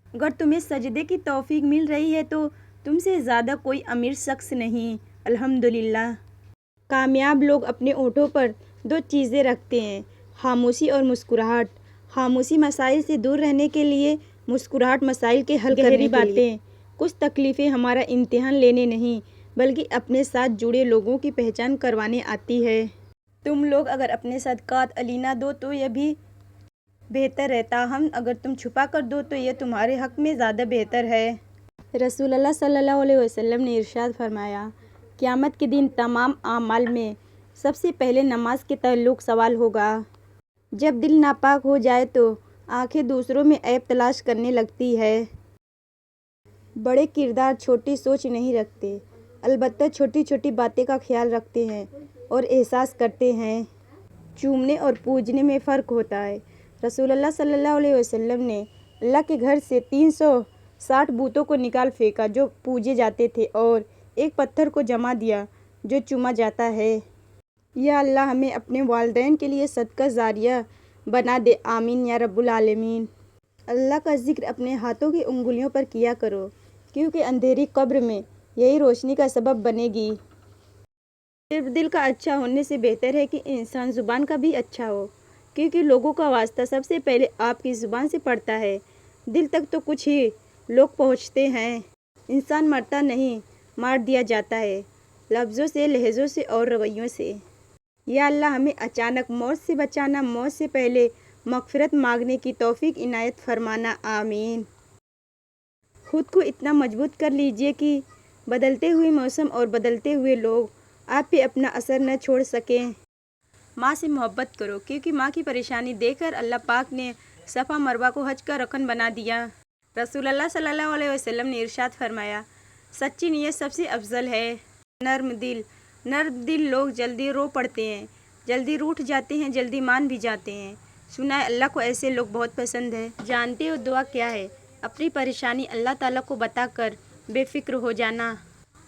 اگر تمہیں سجدے کی توفیق مل رہی ہے تو تم سے زیادہ کوئی امیر شخص نہیں۔ الحمدللہ۔ کامیاب لوگ اپنے ہونٹوں پر دو چیزیں رکھتے ہیں، خاموشی اور مسکراہٹ۔ خاموشی مسائل سے دور رہنے کے لیے، مسکراہٹ مسائل کے حل کرنے کے لیے۔ کچھ تکلیفیں ہمارا امتحان لینے نہیں بلکہ اپنے ساتھ جڑے لوگوں کی پہچان کروانے آتی ہے۔ تم لوگ اگر اپنے صدقات علنیٰ دو تو یہ بھی بہتر ہے، تاہم اگر تم چھپا کر دو تو یہ تمہارے حق میں زیادہ بہتر ہے۔ رسول اللہ صلی اللہ علیہ وسلم نے ارشاد فرمایا، قیامت کے دن تمام اعمال میں سب سے پہلے نماز کے تعلق سوال ہوگا۔ جب دل ناپاک ہو جائے تو آنکھیں دوسروں میں عیب تلاش کرنے لگتی ہے۔ بڑے کردار چھوٹی سوچ نہیں رکھتے، البتہ چھوٹی چھوٹی باتیں کا خیال رکھتے ہیں اور احساس کرتے ہیں۔ چومنے اور پوجنے میں فرق ہوتا ہے۔ رسول اللہ صلی اللہ علیہ وسلم نے اللہ کے گھر سے 360 بتوں کو نکال پھینکا جو پوجے جاتے تھے اور ایک پتھر کو جما دیا جو چوما جاتا ہے۔ یا اللہ ہمیں اپنے والدین کے لیے صدقہ جاریہ بنا دے، آمین یا رب العالمین۔ اللہ کا ذکر اپنے ہاتھوں کی انگلیوں پر کیا کرو، کیونکہ اندھیری قبر میں یہی روشنی کا سبب بنے گی۔ صرف دل کا اچھا ہونے سے بہتر ہے کہ انسان زبان کا بھی اچھا ہو، کیونکہ لوگوں کا واسطہ سب سے پہلے آپ کی زبان سے پڑتا ہے۔ دل تک تو کچھ ہی لوگ پہنچتے ہیں۔ انسان مرتا نہیں، مار دیا جاتا ہے، لفظوں سے، لہجوں سے اور رویوں سے۔ یا اللہ ہمیں اچانک موت سے بچانا، موت سے پہلے مغفرت مانگنے کی توفیق عنایت فرمانا، آمین۔ خود کو اتنا مضبوط کر لیجئے کہ بدلتے ہوئے موسم اور بدلتے ہوئے لوگ آپ پہ اپنا اثر نہ چھوڑ سکیں۔ ماں سے محبت کرو، کیونکہ ماں کی پریشانی دیکھ کر اللہ پاک نے صفا مروہ کو حج کا رکن بنا دیا۔ رسول اللہ صلی اللہ علیہ وسلم نے ارشاد فرمایا، سچی نیت سب سے افضل ہے۔ نرم دل لوگ جلدی رو پڑتے ہیں، جلدی روٹھ جاتے ہیں، جلدی مان بھی جاتے ہیں۔ سنا ہے اللہ کو ایسے لوگ بہت پسند ہے۔ جانتے ہو دعا کیا ہے؟ اپنی پریشانی اللہ تعالیٰ کو بتا کر بے فکر ہو جانا۔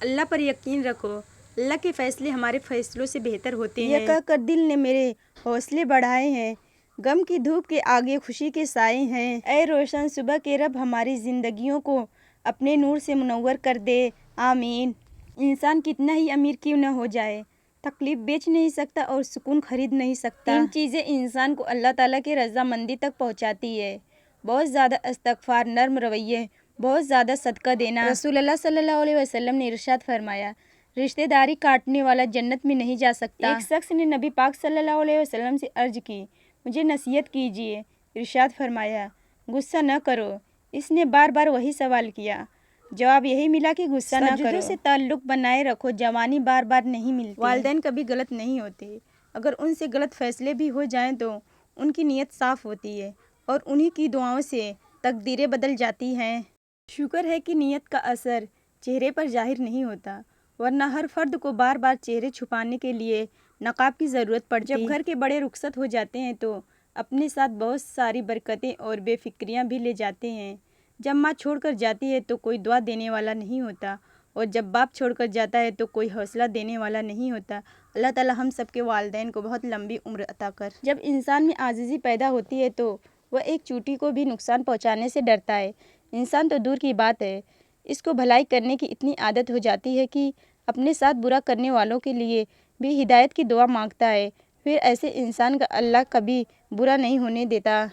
اللہ پر یقین رکھو، اللہ کے فیصلے ہمارے فیصلوں سے بہتر ہوتے ہیں۔ یہ کہہ کر دل نے میرے حوصلے بڑھائے ہیں، غم کی دھوپ کے آگے خوشی کے سائے ہیں۔ اے روشن صبح کے رب، ہماری زندگیوں کو اپنے نور سے منور کر دے، آمین۔ انسان کتنا ہی امیر کیوں نہ ہو جائے، تکلیف بیچ نہیں سکتا اور سکون خرید نہیں سکتا۔ تین چیزیں انسان کو اللہ تعالیٰ کی رضامندی تک پہنچاتی ہے: بہت زیادہ استغفار، نرم رویے، بہت زیادہ صدقہ دینا۔ رسول اللہ صلی اللہ علیہ وسلم نے ارشاد فرمایا، رشتہ داری کاٹنے والا جنت میں نہیں جا سکتا۔ ایک شخص نے نبی پاک صلی اللہ علیہ وسلم سے عرض کی، مجھے نصیحت کیجیے۔ ارشاد فرمایا، غصہ نہ کرو۔ اس نے بار بار وہی سوال کیا، جواب یہی ملا کہ غصہ نہ کرو۔ سجدوں سے تعلق بنائے رکھو، جوانی بار بار نہیں ملتی۔ والدین کبھی غلط نہیں ہوتے، اگر ان سے غلط فیصلے بھی ہو جائیں تو ان کی نیت صاف ہوتی ہے اور انہی کی دعاؤں سے تقدیریں بدل جاتی ہیں۔ شکر ہے کہ نیت کا اثر چہرے پر ظاہر نہیں ہوتا، ورنہ ہر فرد کو بار بار چہرے چھپانے کے لیے نقاب کی ضرورت پڑتی۔ جب گھر کے بڑے رخصت ہو جاتے ہیں تو اپنے ساتھ بہت ساری برکتیں اور بے فکریاں بھی لے جاتے ہیں۔ جب ماں چھوڑ کر جاتی ہے تو کوئی دعا دینے والا نہیں ہوتا، اور جب باپ چھوڑ کر جاتا ہے تو کوئی حوصلہ دینے والا نہیں ہوتا۔ اللہ تعالیٰ ہم سب کے والدین کو بہت لمبی عمر عطا کر۔ جب انسان میں عاجزی پیدا ہوتی ہے تو وہ ایک چیونٹی کو بھی نقصان پہنچانے سے ڈرتا ہے۔ انسان تو دور کی بات ہے، اس کو بھلائی کرنے کی اتنی عادت ہو جاتی ہے کہ اپنے ساتھ برا کرنے والوں کے لیے بھی ہدایت کی دعا مانگتا ہے، پھر ایسے انسان کا اللہ کبھی برا نہیں ہونے دیتا۔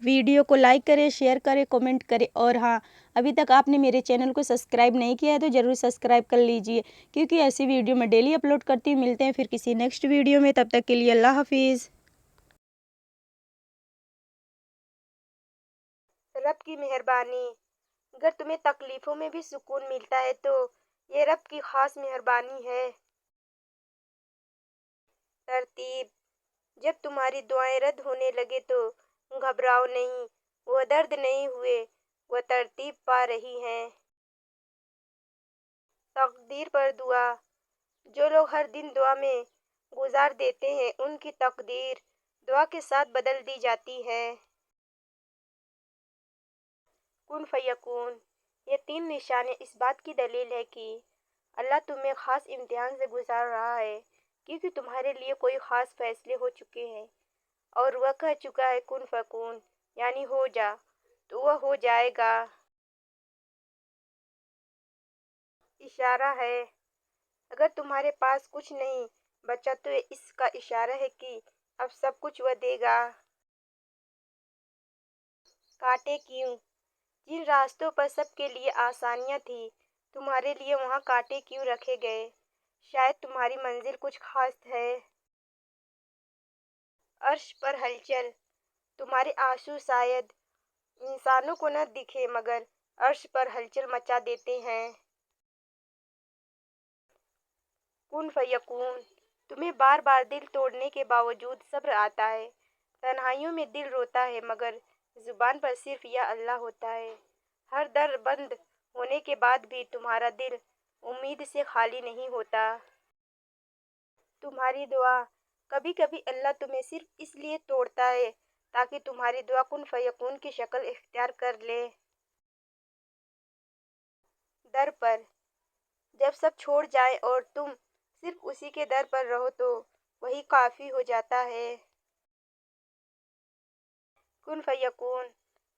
ویڈیو کو لائک کریں، شیئر کریں، کمنٹ کریں، اور ہاں، ابھی تک آپ نے میرے چینل کو سبسکرائب نہیں کیا ہے تو ضرور سبسکرائب کر لیجئے، کیونکہ ایسی ویڈیو میں ڈیلی اپلوڈ کرتی ہوں۔ ملتے ہیں پھر کسی نیکسٹ ویڈیو میں، تب تک کے لیے اللہ حافظ۔ رب کی مہربانی، اگر تمہیں تکلیفوں میں بھی سکون ملتا ہے تو یہ رب کی خاص مہربانی ہے۔ ترتیب: جب تمہاری دعائیں رد ہونے لگے تو گھبراؤ نہیں، وہ درد نہیں ہوئے، وہ ترتیب پا رہی ہیں۔ تقدیر پر دعا: جو لوگ ہر دن دعا میں گزار دیتے ہیں ان کی تقدیر دعا کے ساتھ بدل دی جاتی ہے۔ کن فیکون: یہ 3 نشانیاں اس بات کی دلیل ہے کہ اللہ تمہیں خاص امتحان سے گزار رہا ہے، کیونکہ تمہارے لیے کوئی خاص فیصلے ہو چکے ہیں اور وہ کہہ چکا ہے کن فیکون، یعنی ہو جا، تو وہ ہو جائے گا۔ اشارہ ہے: اگر تمہارے پاس کچھ نہیں بچا تو یہ اس کا اشارہ ہے کہ اب سب کچھ وہ دے گا۔ کانٹے کیوں؟ جن راستوں پر سب کے لیے آسانیاں تھیں، تمہارے لیے وہاں کانٹے کیوں رکھے گئے؟ شاید تمہاری منزل کچھ خاص ہے۔ عرش پر ہلچل: تمہارے آنسو شاید انسانوں کو نہ دکھے مگر عرش پر ہلچل مچا دیتے ہیں۔ کن فیکون: تمہیں بار بار دل توڑنے کے باوجود صبر آتا ہے، تنہائیوں میں دل روتا ہے مگر زبان پر صرف یا اللہ ہوتا ہے۔ ہر در بند ہونے کے بعد بھی تمہارا دل امید سے خالی نہیں ہوتا۔ تمہاری دعا: کبھی کبھی اللہ تمہیں صرف اس لیے توڑتا ہے تاکہ تمہاری دعا کن فیکون کی شکل اختیار کر لے۔ در پر: جب سب چھوڑ جائیں اور تم صرف اسی کے در پر رہو تو وہی کافی ہو جاتا ہے۔ کن فیکون: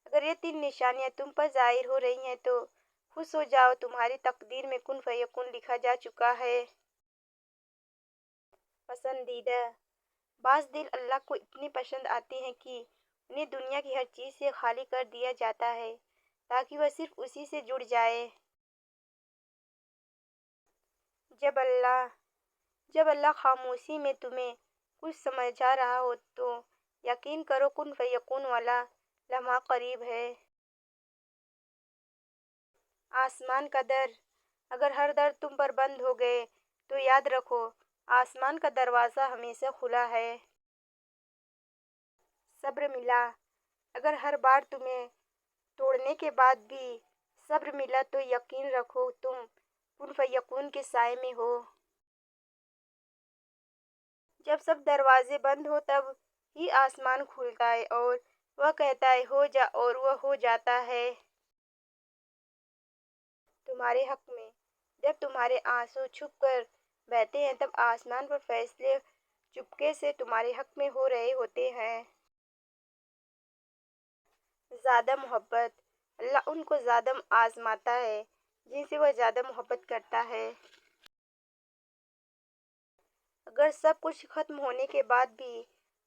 اگر یہ 3 نشانیاں تم پر ظاہر ہو رہی ہیں تو خوش ہو جاؤ، تمہاری تقدیر میں کن فیکون لکھا جا چکا ہے۔ پسندیدہ: بعض دل اللہ کو اتنے پسند آتے ہیں کہ انہیں دنیا کی ہر چیز سے خالی کر دیا جاتا ہے تاکہ وہ صرف اسی سے جڑ جائے۔ جب اللہ خاموشی میں تمہیں کچھ سمجھا رہا ہو تو یقین کرو کن فیکون والا لمحہ قریب ہے۔ آسمان کا در: اگر ہر در تم پر بند ہو گئے تو یاد رکھو آسمان کا دروازہ ہمیشہ کھلا ہے۔ صبر ملا: اگر ہر بار تمہیں توڑنے کے بعد بھی صبر ملا تو یقین رکھو تم کن فیکون کے سائے میں ہو۔ جب سب دروازے بند ہو تب ہی آسمان کھلتا ہے اور وہ کہتا ہے ہو جا اور وہ ہو جاتا ہے۔ تمہارے حق میں: جب تمہارے آنسو چھپ کر بہتے ہیں تب آسمان پر فیصلے چپکے سے تمہارے حق میں ہو رہے ہوتے ہیں۔ زیادہ محبت: اللہ ان کو زیادہ آزماتا ہے جن سے وہ زیادہ محبت کرتا ہے۔ اگر سب کچھ ختم ہونے کے بعد بھی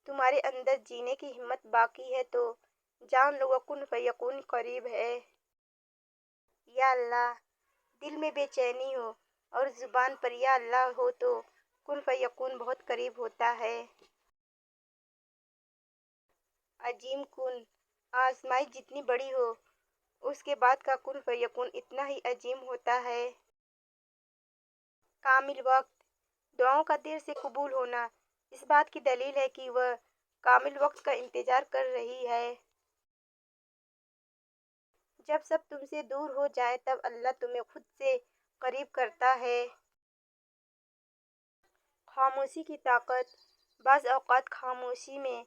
تمہارے اندر جینے کی ہمت باقی ہے تو جان لو وہ کن فیکون قریب ہے۔ یا اللہ: دل میں بے چینی ہو اور زبان پر یا اللہ ہو تو کن فیکون بہت قریب ہوتا ہے۔ عظیم کن: آزمائش جتنی بڑی ہو اس کے بعد کا کن فیکون اتنا ہی عظیم ہوتا ہے۔ کامل وقت: دعاؤں کا دیر سے قبول ہونا اس بات کی دلیل ہے کہ وہ کامل وقت کا انتظار کر رہی ہے۔ جب سب تم سے دور ہو جائیں تب اللہ تمہیں خود سے قریب کرتا ہے۔ خاموشی کی طاقت: بعض اوقات خاموشی میں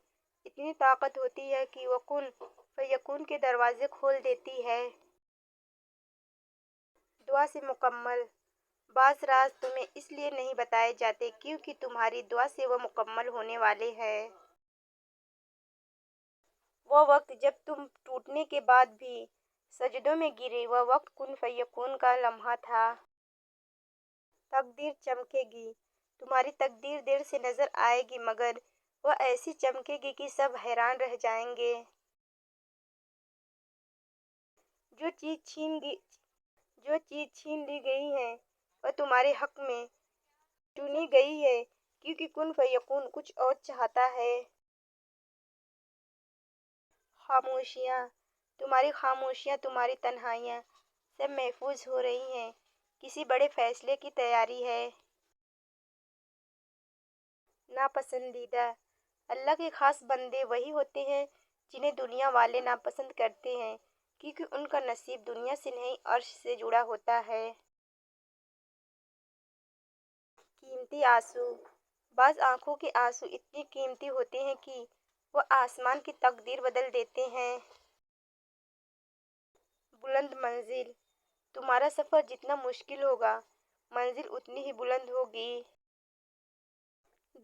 اتنی طاقت ہوتی ہے کہ وہ کن فیکون کے دروازے کھول دیتی ہے۔ دعا سے مکمل: بعض راز تمہیں اس لیے نہیں بتائے جاتے کیونکہ تمہاری دعا سے وہ مکمل ہونے والے ہیں۔ وہ وقت جب تم ٹوٹنے کے بعد بھی سجدوں میں گرے، وہ وقت کن فیکون کا لمحہ تھا۔ تقدیر چمکے گی: تمہاری تقدیر دیر سے نظر آئے گی مگر وہ ایسی چمکے گی کہ سب حیران رہ جائیں گے۔ جو چیز چھین لی گئی ہے وہ تمہارے حق میں چنی گئی ہے کیونکہ کن فیکون کچھ اور چاہتا ہے۔ خاموشیاں: تمہاری خاموشیاں، تمہاری تنہائیاں سب محفوظ ہو رہی ہیں، کسی بڑے فیصلے کی تیاری ہے۔ ناپسندیدہ۔ اللہ کے خاص بندے وہی ہوتے ہیں جنہیں دنیا والے ناپسند کرتے ہیں، کیونکہ ان کا نصیب دنیا سے نہیں عرش سے جڑا ہوتا ہے۔ قیمتی آنسو۔ بعض آنکھوں کے آنسو اتنے قیمتی ہوتے ہیں کہ وہ آسمان کی تقدیر بدل دیتے ہیں۔ بلند منزل۔ تمہارا سفر جتنا مشکل ہوگا، منزل اتنی ہی بلند ہوگی۔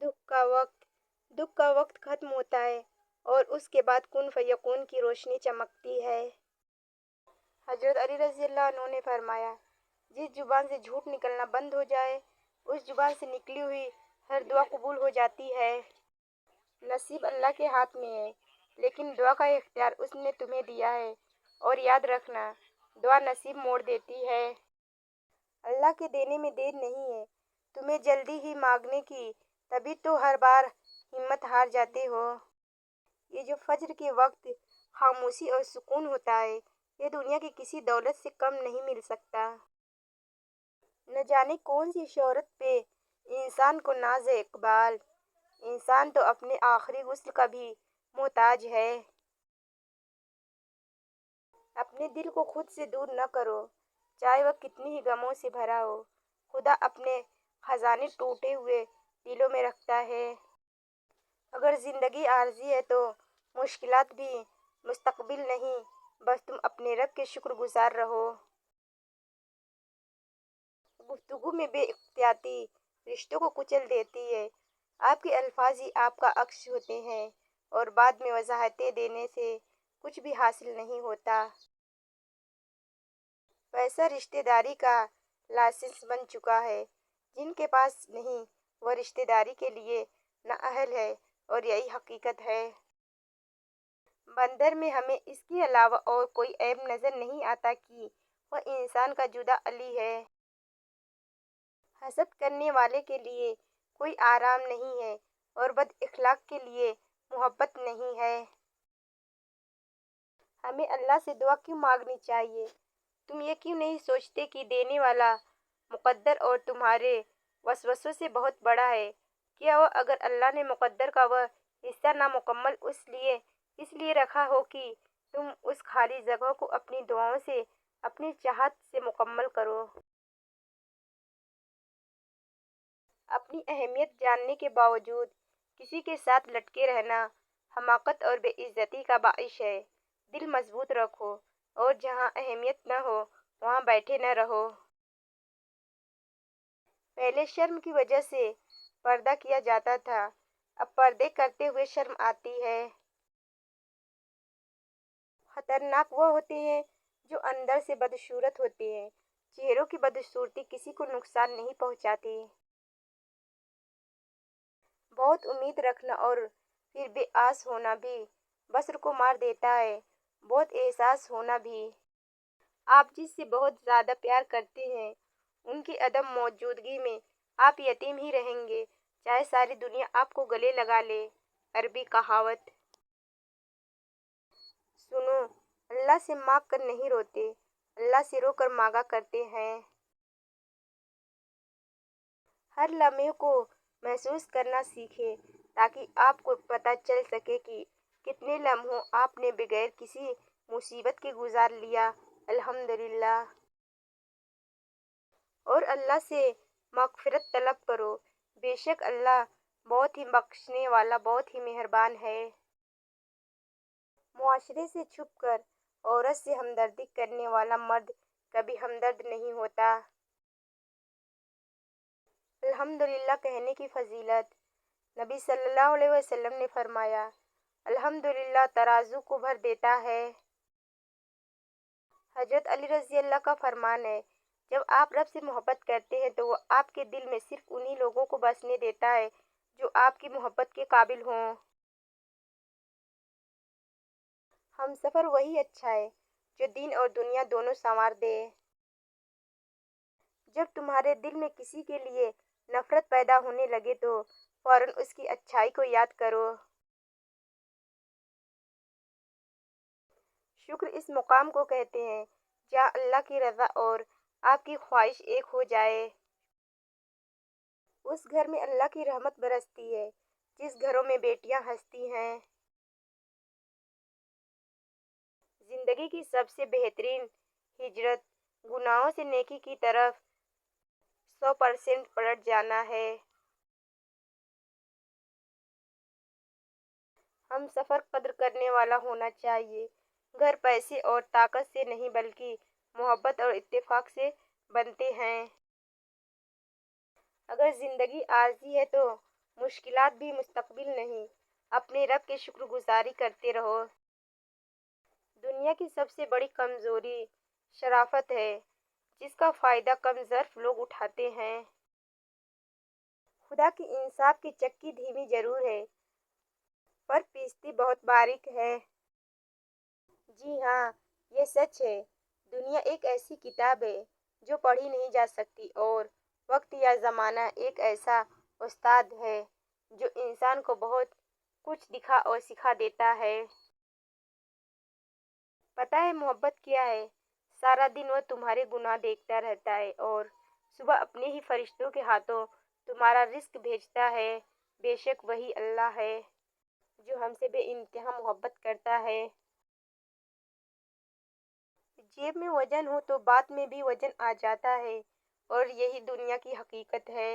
دکھ کا وقت۔ دکھ کا وقت ختم ہوتا ہے اور اس کے بعد کن فیکون کی روشنی چمکتی ہے۔ حضرت علی رضی اللہ عنہ نے فرمایا، جس زبان سے جھوٹ نکلنا بند ہو جائے، اس زبان سے نکلی ہوئی ہر دعا قبول ہو جاتی ہے۔ نصیب اللہ کے ہاتھ میں ہے، لیکن دعا کا اختیار اس نے تمہیں دیا ہے، اور یاد رکھنا، دعا نصیب موڑ دیتی ہے۔ اللہ کے دینے میں دیر نہیں ہے، تمہیں جلدی ہی مانگنے کی، تبھی تو ہر بار ہمت ہار جاتے ہو۔ یہ جو فجر کے وقت خاموشی اور سکون ہوتا ہے، یہ دنیا کی کسی دولت سے کم نہیں مل سکتا۔ نہ جانے کون سی شہرت پہ انسان کو ناز ہے اقبال، انسان تو اپنے آخری غسل کا بھی محتاج ہے۔ اپنے دل کو خود سے دور نہ کرو، چاہے وہ کتنی ہی غموں سے بھرا ہو۔ خدا اپنے خزانے ٹوٹے ہوئے دلوں میں رکھتا ہے۔ اگر زندگی عارضی ہے تو مشکلات بھی مستقبل نہیں، بس تم اپنے رب کے شکر گزار رہو۔ گفتگو میں بے احتیاطی رشتوں کو کچل دیتی ہے۔ آپ کے الفاظ ہی آپ کا عکس ہوتے ہیں، اور بعد میں وضاحتیں دینے سے کچھ بھی حاصل نہیں ہوتا۔ پیسہ رشتہ داری کا لائسنس بن چکا ہے، جن کے پاس نہیں وہ رشتہ داری کے لیے نااہل ہے، اور یہی حقیقت ہے۔ بندر میں ہمیں اس کے علاوہ اور کوئی عیب نظر نہیں آتا کہ وہ انسان کا جدا علی ہے۔ حسد کرنے والے کے لیے کوئی آرام نہیں ہے، اور بد اخلاق کے لیے محبت نہیں ہے۔ ہمیں اللہ سے دعا کیوں مانگنی چاہیے؟ تم یہ کیوں نہیں سوچتے کہ دینے والا مقدر اور تمہارے وسوسوں سے بہت بڑا ہے؟ کیا وہ اگر اللہ نے مقدر کا وہ حصہ نامکمل اس لیے رکھا ہو کہ تم اس خالی جگہ کو اپنی دعاؤں سے، اپنی چاہت سے مکمل کرو؟ اپنی اہمیت جاننے کے باوجود کسی کے ساتھ لٹکے رہنا حماقت اور بے عزتی کا باعث ہے۔ دل مضبوط رکھو، اور جہاں اہمیت نہ ہو وہاں بیٹھے نہ رہو۔ پہلے شرم کی وجہ سے پردہ کیا جاتا تھا، اب پردے کرتے ہوئے شرم آتی ہے۔ خطرناک وہ ہوتے ہیں جو اندر سے بدصورت ہوتے ہیں۔ چہروں کی بدصورتی کسی کو نقصان نہیں پہنچاتی۔ بہت امید رکھنا اور پھر بے آس ہونا بھی بصر کو مار دیتا ہے۔ بہت احساس ہونا بھی۔ آپ جس سے بہت زیادہ پیار کرتے ہیں، ان کی عدم موجودگی میں آپ یتیم ہی رہیں گے، چاہے ساری دنیا آپ کو گلے لگا لے۔ عربی کہاوت۔ سنو، اللہ سے مانگ کر نہیں روتے، اللہ سے رو کر مانگا کرتے ہیں۔ ہر لمحے کو محسوس کرنا سیکھیں، تاکہ آپ کو پتہ چل سکے کہ کتنے لمحوں آپ نے بغیر کسی مصیبت کے گزار لیا۔ الحمدللہ۔ اور اللہ سے مغفرت طلب کرو، بے شک اللہ بہت ہی بخشنے والا، بہت ہی مہربان ہے۔ معاشرے سے چھپ کر عورت سے ہمدردی کرنے والا مرد کبھی ہمدرد نہیں ہوتا۔ الحمدللہ کہنے کی فضیلت۔ نبی صلی اللہ علیہ وسلم نے فرمایا، الحمدللہ ترازو کو بھر دیتا ہے۔ حضرت علی رضی اللہ کا فرمان ہے، جب آپ رب سے محبت کرتے ہیں تو وہ آپ کے دل میں صرف انہی لوگوں کو بسنے دیتا ہے جو آپ کی محبت کے قابل ہوں۔ ہمسفر وہی اچھا ہے جو دین اور دنیا دونوں سنوار دے۔ جب تمہارے دل میں کسی کے لیے نفرت پیدا ہونے لگے تو فوراً اس کی اچھائی کو یاد کرو۔ شکر اس مقام کو کہتے ہیں جہاں اللہ کی رضا اور آپ کی خواہش ایک ہو جائے۔ اس گھر میں اللہ کی رحمت برستی ہے جس گھروں میں بیٹیاں ہنستی ہیں۔ زندگی کی سب سے بہترین ہجرت گناہوں سے نیکی کی طرف 100% پلٹ جانا ہے۔ ہم سفر قدر کرنے والا ہونا چاہیے۔ گھر پیسے اور طاقت سے نہیں بلکہ محبت اور اتفاق سے بنتے ہیں۔ اگر زندگی عارضی ہے تو مشکلات بھی مستقبل نہیں۔ اپنے رب کی شکر گزاری کرتے رہو۔ دنیا کی سب سے بڑی کمزوری شرافت ہے جس کا فائدہ کم ظرف لوگ اٹھاتے ہیں۔ خدا کی انصاف کی چکی دھیمی ضرور ہے پر پیستی بہت باریک ہے۔ جی ہاں، یہ سچ ہے۔ دنیا ایک ایسی کتاب ہے جو پڑھی نہیں جا سکتی اور وقت یا زمانہ ایک ایسا استاد ہے جو انسان کو بہت کچھ دکھا اور سکھا دیتا ہے۔ پتہ ہے محبت کیا ہے؟ سارا دن وہ تمہارے گناہ دیکھتا رہتا ہے اور صبح اپنے ہی فرشتوں کے ہاتھوں تمہارا رزق بھیجتا ہے۔ بے شک وہی اللہ ہے جو ہم سے بے انتہا محبت کرتا ہے۔ جیب میں وزن ہو تو بات میں بھی وزن آ جاتا ہے اور یہی دنیا کی حقیقت ہے۔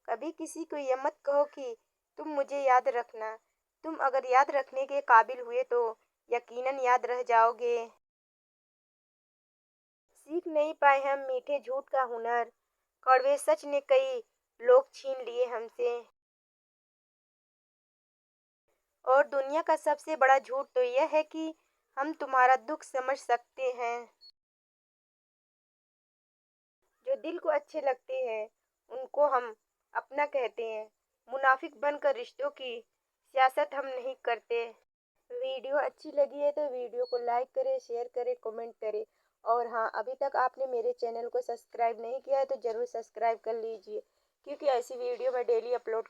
کبھی کسی کو یہ مت کہو کہ تم مجھے یاد رکھنا۔ تم اگر یاد رکھنے کے قابل ہوئے تو یقیناً یاد رہ جاؤ گے۔ سیکھ نہیں پائے ہم میٹھے جھوٹ کا ہنر، کڑوے سچ نے کئی لوگ چھین لیے ہم سے۔ اور دنیا کا سب سے بڑا جھوٹ تو یہ ہے کہ ہم تمہارا دکھ سمجھ سکتے ہیں۔ جو دل کو اچھے لگتے ہیں ان کو ہم اپنا کہتے ہیں۔ منافق بن کر رشتوں کی سیاست ہم نہیں کرتے۔ ویڈیو اچھی لگی ہے تو ویڈیو کو لائک کریں، شیئر کریں، کمنٹ کریں، اور ہاں، ابھی تک آپ نے میرے چینل کو سبسکرائب نہیں کیا ہے تو ضرور سبسکرائب کر لیجئے کیونکہ ایسی ویڈیو میں ڈیلی اپلوڈ